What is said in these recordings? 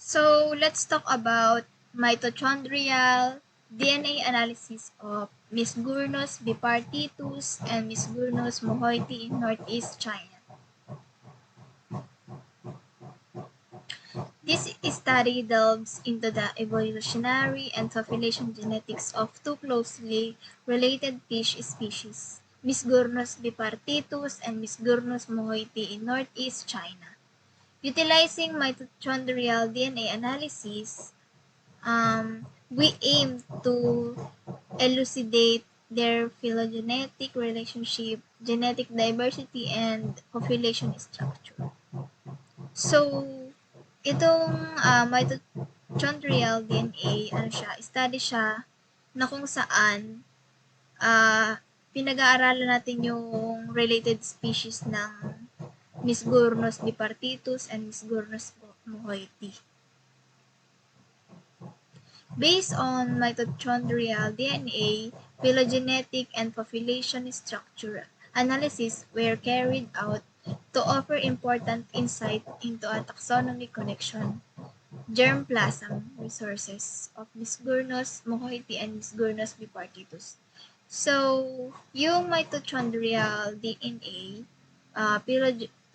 So let's talk about mitochondrial DNA analysis of Misgurnus bipartitus and Misgurnus mohoiti in Northeast China. This study delves into the evolutionary and population genetics of two closely related fish species, Misgurnus bipartitus and Misgurnus mohoiti in Northeast China. Utilizing mitochondrial DNA analysis, we aim to elucidate their phylogenetic relationship, genetic diversity, and population structure. So, itong mitochondrial DNA, study siya na kung saan pinag-aaralan natin yung related species ng Misgurnus bipartitus and Misgurnus mohoiti. Based on mitochondrial DNA, phylogenetic and population structure analysis were carried out to offer important insight into a taxonomic connection, germplasm resources of Misgurnus mohoiti and Misgurnus bipartitus. So, yung mitochondrial DNA,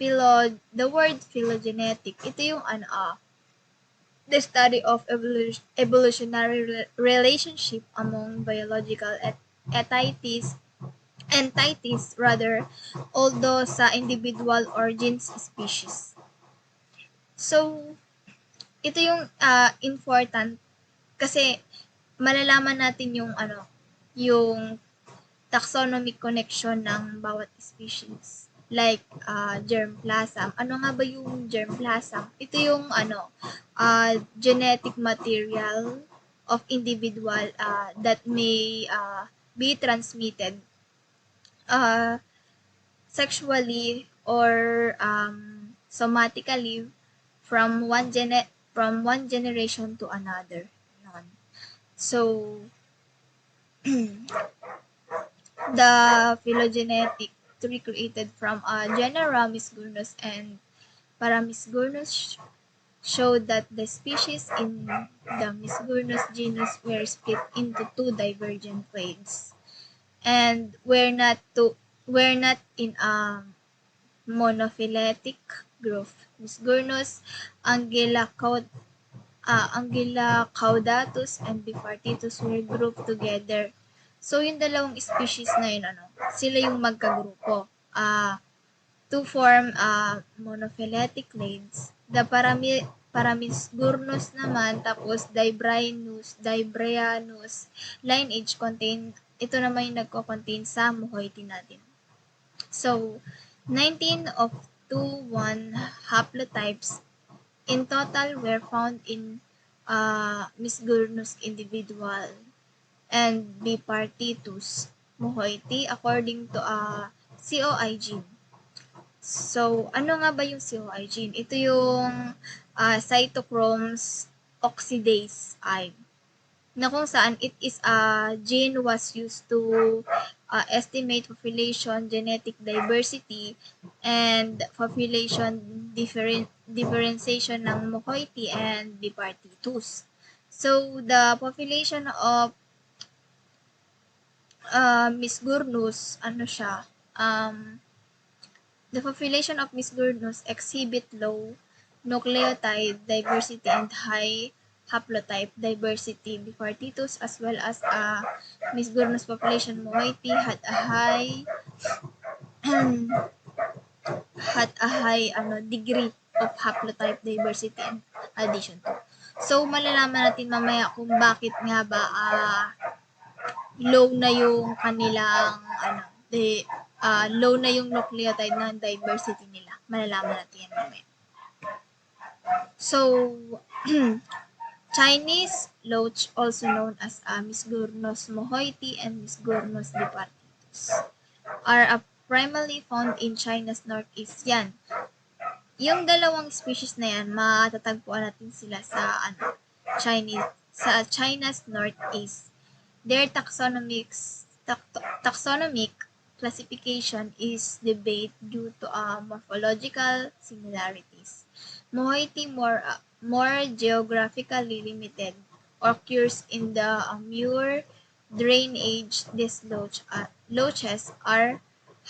the word phylogenetic, ito yung the study of evolutionary relationship among biological entities, although sa individual origins species. So, ito yung important kasi malalaman natin yung taxonomic connection ng bawat species. Like germplasm. Ano nga ba yung germplasm? Ito yung genetic material of individual that may be transmitted sexually or somatically from one generation to another. So, the phylogenetic tree created from genera Misgurnus and Paramisgurnus showed that the species in the Misgurnus genus were split into two divergent clades and were not in a monophyletic group. Misgurnus Angela caudatus and Bipartitus were grouped together. So, yung dalawang species na yun, sila yung magkagrupo to form monophyletic clades. The Paramisgurnus naman, tapos Dibranus lineage ito naman yung nagko-contain sa mohoiti natin. So, 19 of 21 haplotypes in total were found in Misgurnus individual and Bipartitus mohoiti according to COI gene. So, ano nga ba yung COI gene? Ito yung cytochromes oxidase I, na kung saan it is a gene was used to estimate population genetic diversity and population differentiation ng mohoiti and Bipartitus. So, the population of Misgurnus, the population of Misgurnus exhibit low nucleotide diversity and high haplotype diversity. Bipartitus as well as Misgurnus population mohoiti had a high degree of haplotype diversity in addition to. So, malalaman natin mamaya kung bakit nga ba low na yung kanilang low na yung nucleotide na diversity nila. Malalaman natin yan mamaya. So, Chinese loach, also known as Misgurnus mohoiti and Misgurnus bipartitus, are primarily found in China's northeast. Yan. Yung dalawang species na yan, matatagpuan natin sila sa China's northeast. Their taxonomic classification is debated due to morphological similarities. Mohoiti more more geographically limited, occurs in the Amur drainage. These loaches are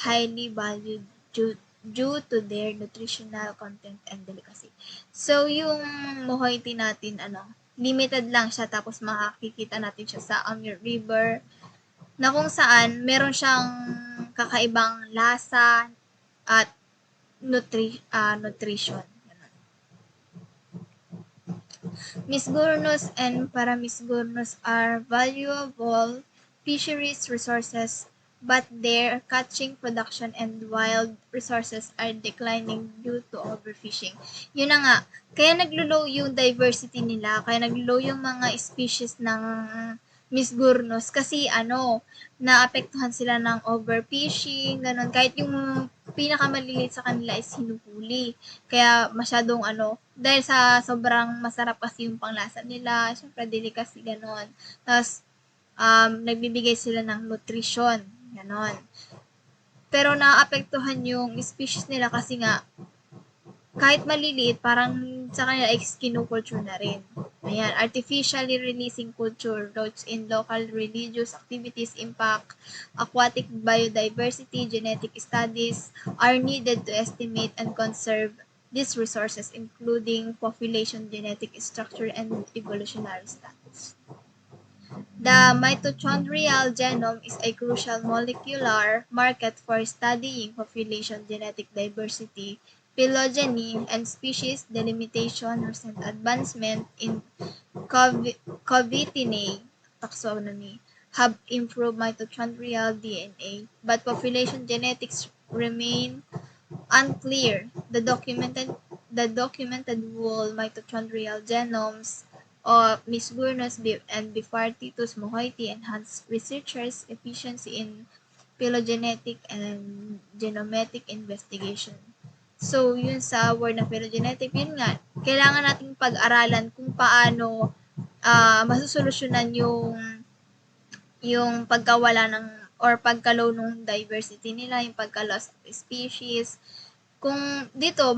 highly valued due to their nutritional content and delicacy. So, yung Mohoity natin, limited lang siya, tapos makikita natin siya sa Amur River, na kung saan meron siyang kakaibang lasa at nutrition. Misgurnus and Paramisgurnus are valuable fisheries resources, but their catching production and wild resources are declining due to overfishing. Yun na nga, kaya naglo-low yung diversity nila, kaya naglo-low yung mga species ng Misgurnus kasi naapektuhan sila ng overfishing, ganun. Kahit yung pinakamaliliit sa kanila is hinuhuli. Kaya masyadong dahil sa sobrang masarap kasi yung panglasa nila, syempre delicacy, ganon. Tapos, nagbibigay sila ng nutrition, ganon. Pero naapektuhan yung species nila kasi nga, kahit maliliit, parang sa kanila is kinukulture na rin. Ayan, artificially releasing culture, roads in local religious activities impact aquatic biodiversity. Genetic studies are needed to estimate and conserve these resources, including population, genetic structure, and evolutionary status. The mitochondrial genome is a crucial molecular marker for studying population, genetic diversity, phylogeny, and species delimitation. Recent advancement in Covitinae taxonomy have improved mitochondrial DNA, but population genetics remain unclear. The documented whole mitochondrial genomes of Misgurnus and Bipartitus mohoiti enhance researchers' efficiency in phylogenetic and genometric investigation. So, yun sa word na phylogenetic, yun nga, kailangan nating pag-aralan kung paano masusolusyonan yung pagkawala ng or pagkalow ng diversity nila, yung pagka-loss of species. Kung dito,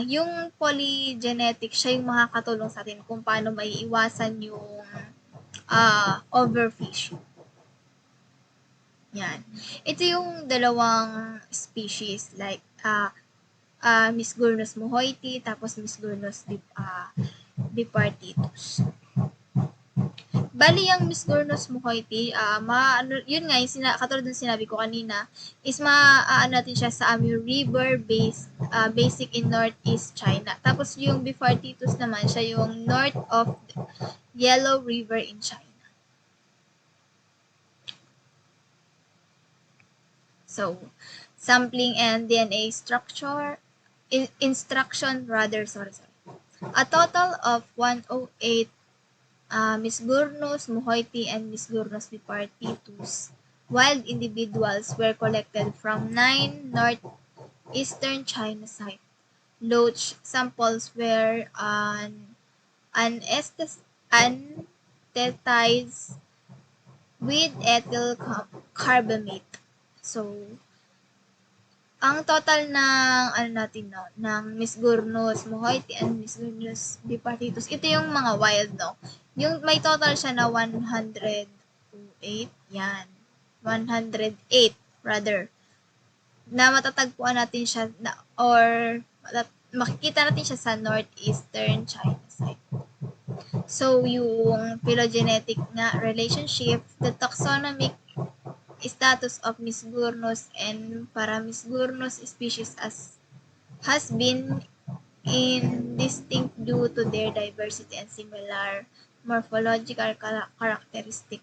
yung polygenetic, siya yung makakatulong sa atin kung paano maiiwasan yung overfish. Yan. Ito yung dalawang species, like Misgurnus mohoiti, tapos Misgurnus bipartitus. Bali, yung Misgurnus mohoiti, yun nga, katulad ng sinabi ko kanina, is natin siya sa Amur River, basic in Northeast China. Tapos yung Bipartitus naman, siya yung north of Yellow River in China. So, sampling and DNA sorry. A total of 108 Misgurnus mohoiti and Misgurnus bipartitus wild individuals were collected from 9 northeastern China sites. Loach samples were anesthetized with ethyl carbamate. So, ang total ng Misgurnus mohoiti and Misgurnus bipartitus, ito yung mga wild, Yung may total siya na 108, yan. 108 rather. Na matatagpuan natin siya makikita natin siya sa northeastern China site. So, yung phylogenetic na relationship, the taxonomic status of Misgurnus and Paramisgurnus species has been indistinct due to their diversity and similar morphological characteristic.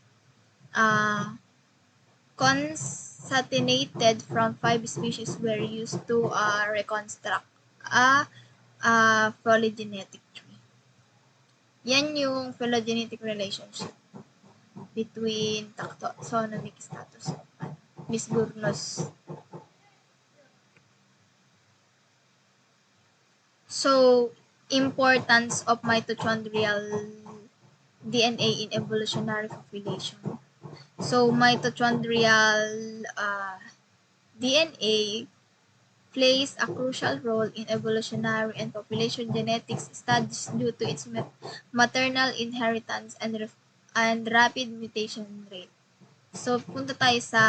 Concatenated from 5 species were used to reconstruct a phylogenetic tree. Yan yung phylogenetic relationship between taxonomic status of Misgurnus. So, importance of mitochondrial DNA in evolutionary population. So, mitochondrial DNA plays a crucial role in evolutionary and population genetics studies due to its maternal inheritance and rapid mutation rate. So, punta tayo sa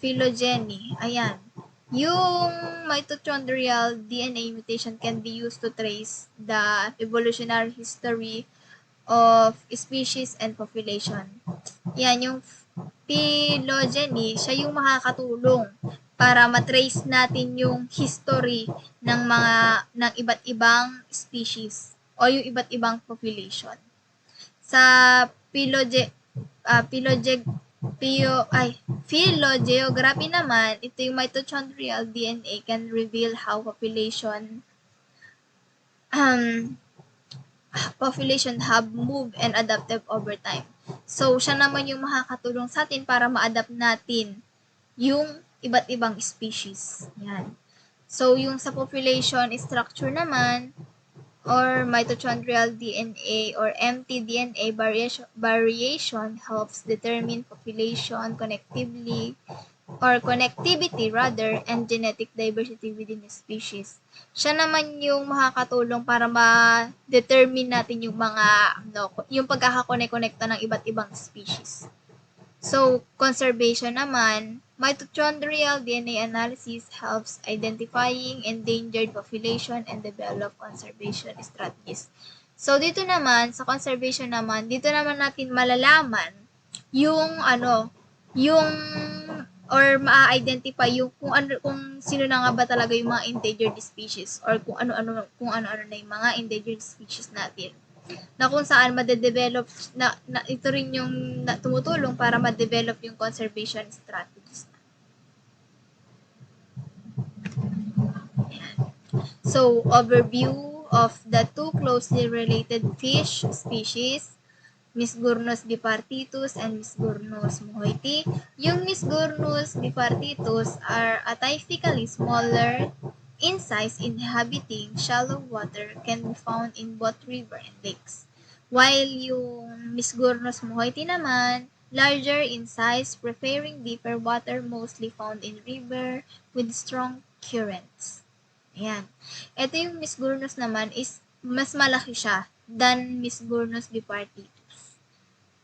phylogeny. Ayan. Yung mitochondrial DNA mutation can be used to trace the evolutionary history of species and population. Yan, yung phylogeny, siya yung makakatulong para matrace natin yung history ng iba't ibang species o yung iba't ibang population. Sa phyloge phyloge phylogeography naman, ito yung mitochondrial DNA can reveal how um, population have moved and adapted over time. So, siya naman yung makakatulong sa atin para ma-adapt natin yung iba't ibang species. Yan. So, yung sa population structure naman, or mitochondrial DNA or mtDNA variation helps determine population connectivity rather and genetic diversity within a species. Siya naman yung makakatulong para ma-determine natin yung yung pagkakakonekta ng iba't ibang species. So, conservation naman, mitochondrial DNA analysis helps identifying endangered population and develop conservation strategies. So, dito naman, sa conservation naman, dito naman natin malalaman yung yung or ma-identify yung kung sino na nga ba talaga yung mga endangered species or kung ano-ano na yung mga endangered species natin na kung saan madedevelop ito rin yung tumutulong para ma-develop yung conservation strategies. So, overview of the two closely related fish species, Misgurnus bipartitus and Misgurnus mohoiti. Yung Misgurnus bipartitus are typically smaller in size, inhabiting shallow water, can be found in both river and lakes. While yung Misgurnus mohoiti naman, larger in size, preferring deeper water, mostly found in river with strong currents. Ayan. Ito yung Misgurnus naman is mas malaki siya than Misgurnus bipartitus.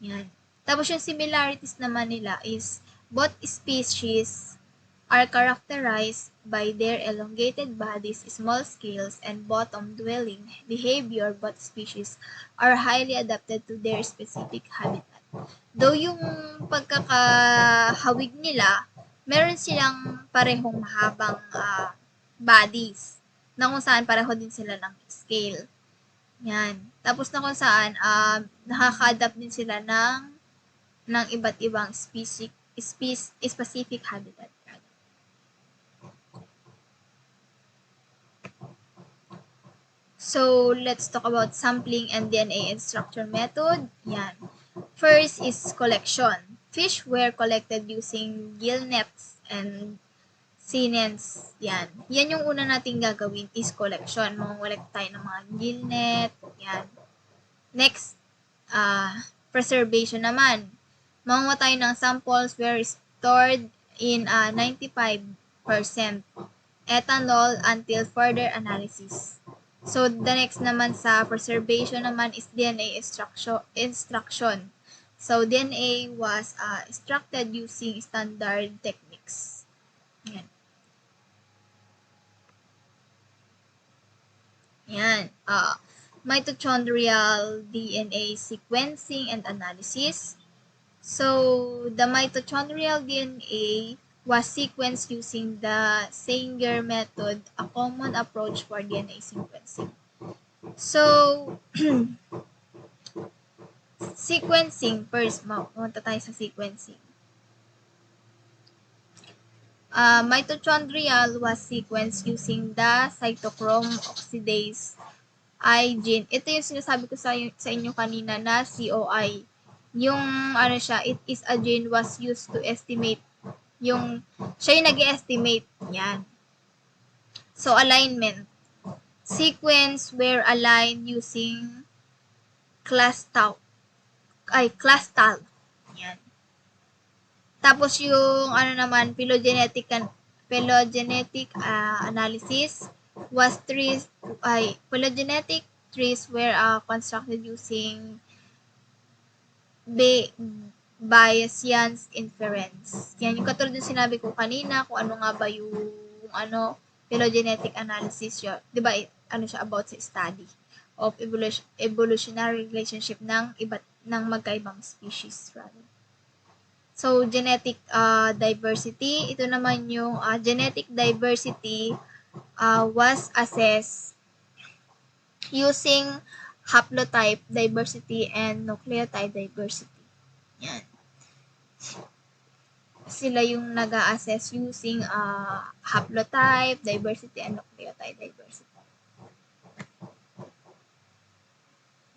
Yan. Tapos yung similarities naman nila is both species are characterized by their elongated bodies, small scales, and bottom-dwelling behavior. Both species are highly adapted to their specific habitat. Though yung pagkakahawig nila, meron silang parehong mahabang bodies na kung saan pareho din sila ng scale. Yan. Tapos na kung saan nakaka-adapt din sila ng iba't ibang specific habitat. So, let's talk about sampling and DNA extraction method. Yan. First is collection. Fish were collected using gill nets and sinens. Yan. Yan yung una nating gagawin is collection. Mga-collect tayo ng mga gill net. Yan. Next, preservation naman. Mangunga tayo ng samples were stored in 95% ethanol until further analysis. So, the next naman sa preservation naman is DNA extraction. So, DNA was extracted using standard techniques. Yan. Yan. Mitochondrial DNA sequencing and analysis. So, the mitochondrial DNA was sequenced using the Sanger method, a common approach for DNA sequencing. So, sequencing first, punta tayo sa sequencing. Mitochondrial was sequenced using the cytochrome oxidase I gene. Ito yung sinasabi ko sa inyo kanina na COI. Yung siya, it is a gene was used to estimate siya yung nag-estimate. Yan. So, alignment. Sequence were aligned using clastal. Yan. Tapos yung phylogenetic phylogenetic analysis was phylogenetic trees were constructed using Ba- Bayesian inference. Yan, yung katulad ng sinabi ko kanina, kung ano nga ba yung phylogenetic analysis yun. Di ba, ano siya about sa study of evolutionary relationship ng magkaibang species. Rather. So, genetic diversity, ito naman yung genetic diversity was assessed using haplotype diversity and nucleotide diversity. Yan. Sila yung nag-a-assess using haplotype diversity and nucleotide diversity.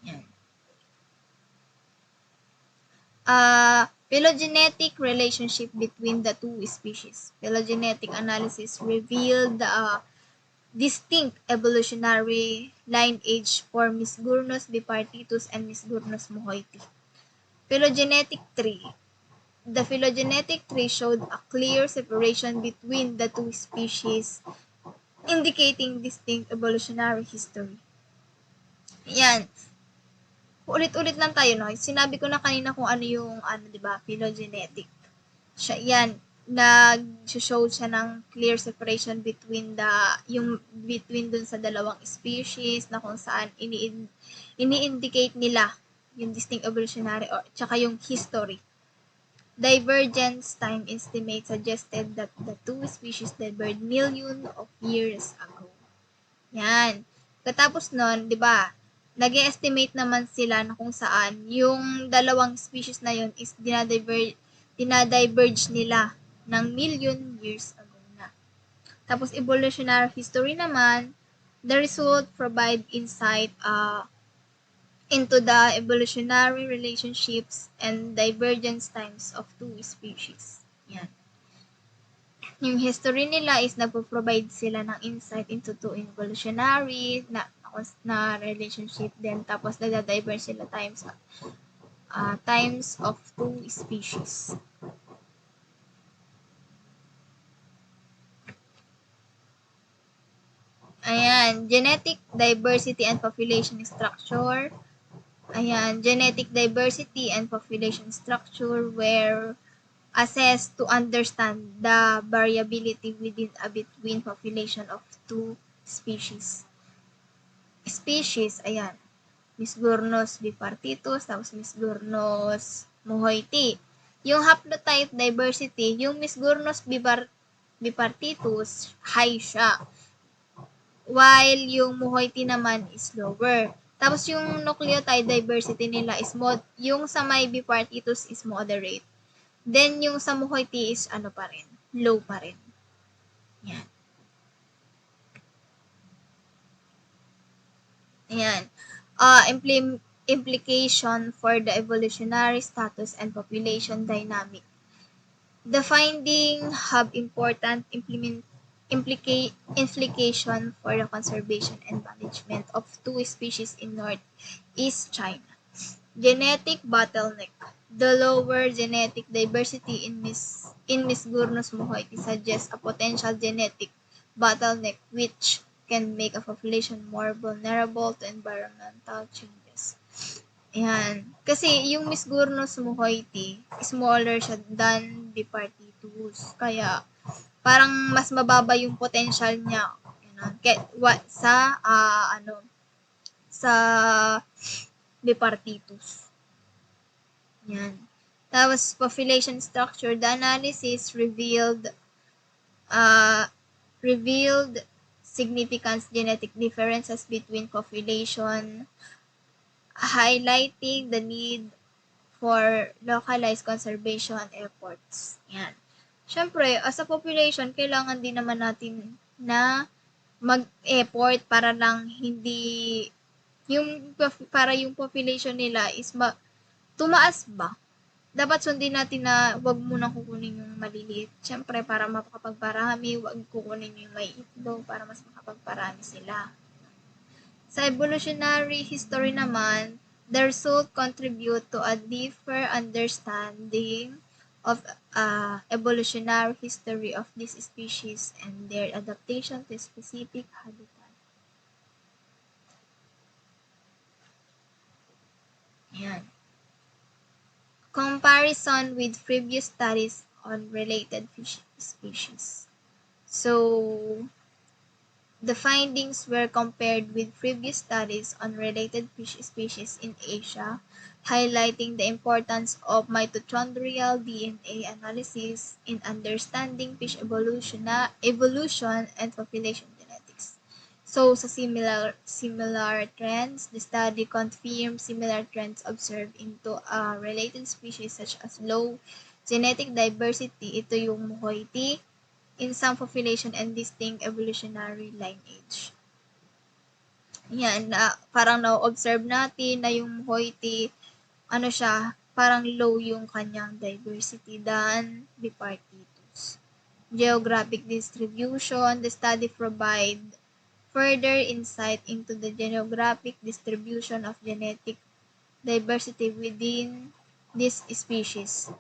Yan. Phylogenetic relationship between the two species. Phylogenetic analysis revealed distinct evolutionary lineage for Misgurnus bipartitus and Misgurnus mohoiti. Phylogenetic tree. The phylogenetic tree showed a clear separation between the two species, indicating distinct evolutionary history. Yan. Ulit-ulit lang tayo, no? Sinabi ko na kanina kung ano yung, di ba, phylogenetic. Siya, yan, nag-show siya ng clear separation between dun sa dalawang species na kung saan ini-indicate nila yung distinct evolutionary or tsaka yung history. Divergence time estimate suggested that the two species diverged millions of years ago. Yan. Katapos nun, di ba, nag-estimate naman sila na kung saan yung dalawang species na yun is dinadiverge nila ng million years ago na. Tapos evolutionary history naman, the result provide insight into the evolutionary relationships and divergence times of two species. Yan. Yung history nila is nagpo-provide sila ng insight into two evolutionary na relationship din. Tapos nagda-diverge sila times of two species. Ayan, genetic diversity and population structure. Ayan, genetic diversity and population structure were assessed to understand the variability between population of two species. Ayan, Misgurnus bipartitus, tapos Misgurnus mohoiti. Yung haplotype diversity, yung Misgurnus bipartitus, high siya. While yung mohoiti naman is lower. Tapos yung nucleotide diversity nila is yung sa may bipartitus is moderate. Then yung sa mohoiti is low pa rin. Yan. Ayan. Implication for the evolutionary status and population dynamic. The finding have important implication for the conservation and management of two species in Northeast China. Genetic bottleneck. The lower genetic diversity in Misgurnus mohoiti suggests a potential genetic bottleneck which can make a population more vulnerable to environmental changes. Ayan. Kasi yung Misgurnus mohoiti, smaller siya than bipartitus. Kaya, parang mas mababa yung potential niya sa bipartitus. Yan. Tapos, population structure, the analysis revealed significant genetic differences between population, highlighting the need for localized conservation efforts. Yan. Siyempre, as a population, kailangan din naman natin na mag-effort para lang para yung population nila is tumaas ba? Dapat sundin natin na wag munang kukunin yung maliliit. Siyempre, para makapagparami, wag kukunin yung may itlog para mas makapagparami sila. Sa evolutionary history naman, the result contribute to a deeper understanding of evolutionary history of these species and their adaptation to specific habitat. Ayan. Comparison with previous studies on related fish species. So, the findings were compared with previous studies on related fish species in Asia, highlighting the importance of mitochondrial DNA analysis in understanding fish evolution and population genetics. So, sa similar trends, the study confirmed similar trends observed into related species such as low genetic diversity. Ito yung Mohoiti, in some population and distinct evolutionary lineage. Yan, parang na-observe natin na yung Mohoiti, parang low yung kanyang diversity than Bipartitus. Geographic distribution, the study provide further insight into the geographic distribution of genetic diversity within this species.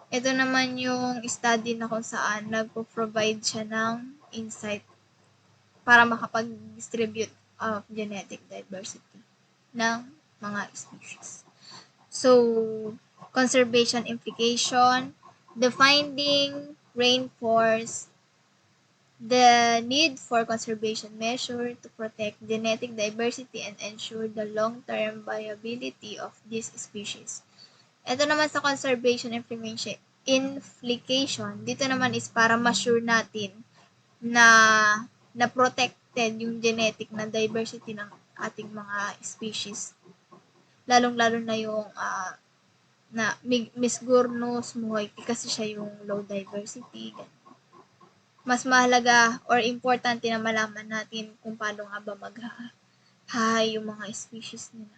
Ito naman yung study na kung saan nagpo-provide siya ng insight para makapag-distribute of genetic diversity ng mga species. So, conservation implication, the finding reinforce the need for conservation measure to protect genetic diversity and ensure the long-term viability of these species. Ito naman sa conservation implication, dito naman is para ma-sure natin na na-protected yung genetic na diversity ng ating mga species. Lalong-lalo na yung na Misgurnus mohoiti kasi siya yung low diversity. Mas mahalaga or importante na malaman natin kung paano nga ba mag-high yung mga species nila.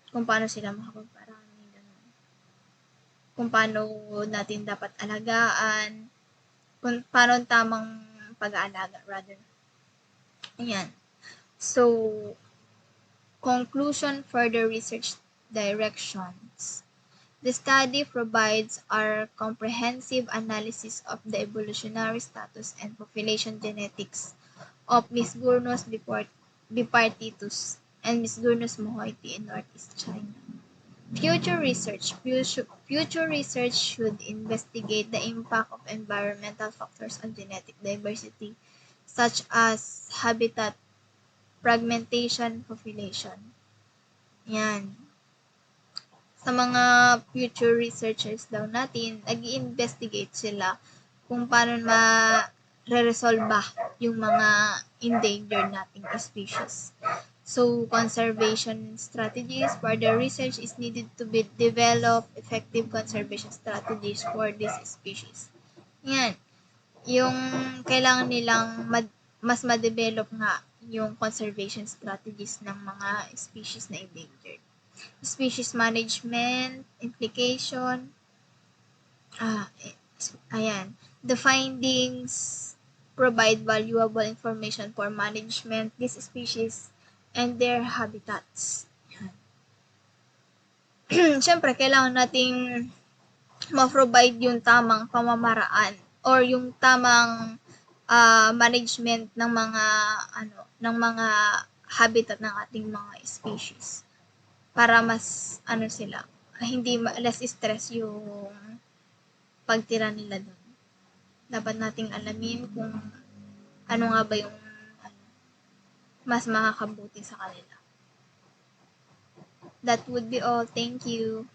Kung paano sila makapagparami. Kung paano natin dapat alagaan, kung paano tamang pag-aalaga rather. Ayan. So, conclusion, further research directions. The study provides our comprehensive analysis of the evolutionary status and population genetics of Misgurnus bipartitus and Misgurnus mohoiti in Northeast China. Future research should investigate the impact of environmental factors on genetic diversity, such as habitat fragmentation, population. Yan. Sa mga future researchers daw natin, nag-i-investigate sila kung paano ma-resolve yung mga endangered nating species. So, conservation strategies. Further research is needed to develop effective conservation strategies for this species. Yan. Yung kailangan nilang mas ma-develop nga yung conservation strategies ng mga species na endangered. Species management, implication, ayan. The findings provide valuable information for management these species and their habitats. Siyempre, kailangan nating ma-provide yung tamang pamamaraan or yung tamang management ng mga habitat ng ating mga species para mas hindi less stress yung pagtira nila doon. Dapat nating alamin kung ano nga ba yung mas makakabuti sa kanila. That would be all. Thank you.